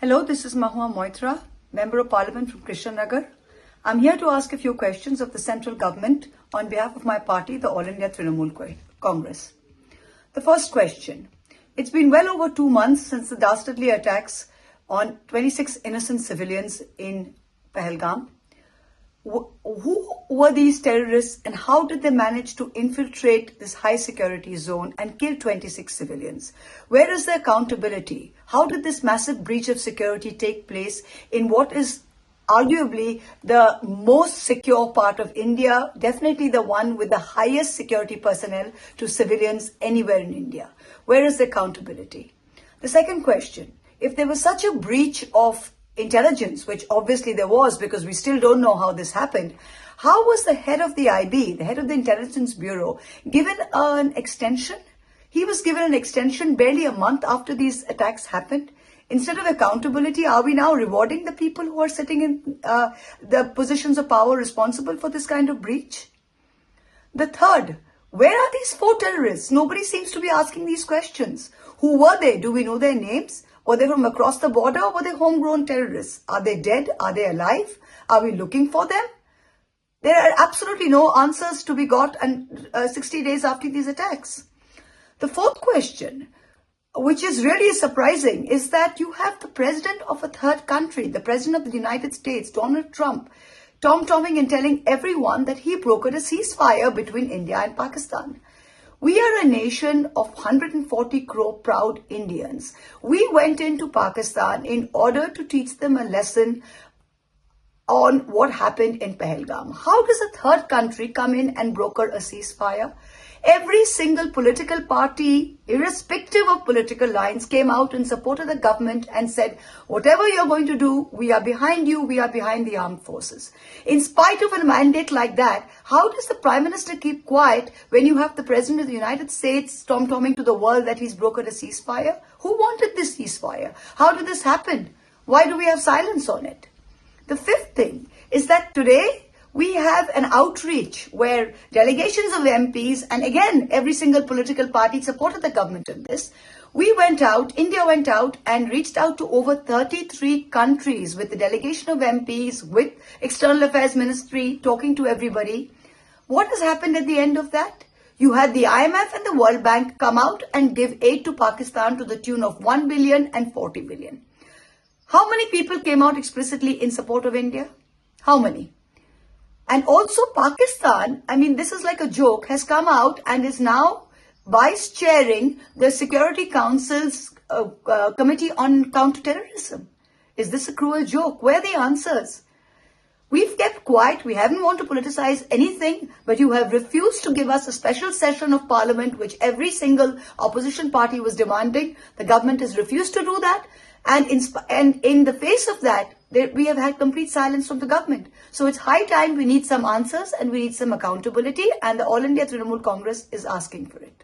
Hello, this is Mahua Moitra, Member of Parliament from Krishnanagar. I'm here to ask a few questions of the central government on behalf of my party, the All India Trinamool Congress. The first question. It's been well over 2 months since the dastardly attacks on 26 innocent civilians in Pahalgam. Who were these terrorists and how did they manage to infiltrate this high security zone and kill 26 civilians? Where is the accountability? How did this massive breach of security take place in what is arguably the most secure part of India, definitely the one with the highest security personnel to civilians anywhere in India? Where is the accountability? The second question, if there was such a breach of intelligence, which obviously there was because we still don't know how this happened, how was the head of the IB, the head of the Intelligence Bureau, given an extension? He was given an extension barely a month after these attacks happened. Instead of accountability, are we now rewarding the people who are sitting in the positions of power responsible for this kind of breach? The third, where are these 4 terrorists? Nobody seems to be asking these questions. Who were they? Do we know their names? Were they from across the border or were they homegrown terrorists? Are they dead? Are they alive? Are we looking for them? There are absolutely no answers to be got 60 days after these attacks. The fourth question, which is really surprising, is that you have the president of a third country, the president of the United States, Donald Trump, tom-tomming and telling everyone that he brokered a ceasefire between India and Pakistan. We are a nation of 140 crore proud Indians. We went into Pakistan in order to teach them a lesson on what happened in Pahalgam. How does a third country come in and broker a ceasefire? Every single political party, irrespective of political lines, came out and supported the government and said, whatever you're going to do, we are behind you, we are behind the armed forces. In spite of a mandate like that, how does the Prime Minister keep quiet when you have the President of the United States tom-tomming to the world that he's brokered a ceasefire? Who wanted this ceasefire? How did this happen? Why do we have silence on it? The fifth thing is that today, we have an outreach where delegations of MPs, and again, every single political party supported the government in this. We went out, India went out and reached out to over 33 countries with the delegation of MPs, with External Affairs Ministry, talking to everybody. What has happened at the end of that? You had the IMF and the World Bank come out and give aid to Pakistan to the tune of 1 billion and 40 billion. How many people came out explicitly in support of India? How many? And also Pakistan, I mean, this is like a joke, has come out and is now vice-chairing the Security Council's Committee on Counterterrorism. Is this a cruel joke? Where are the answers? We've kept quiet, we haven't wanted to politicize anything, but you have refused to give us a special session of Parliament, which every single opposition party was demanding. The government has refused to do that. And in the face of that, we have had complete silence from the government. So it's high time we need some answers and we need some accountability, and the All India Trinamool Congress is asking for it.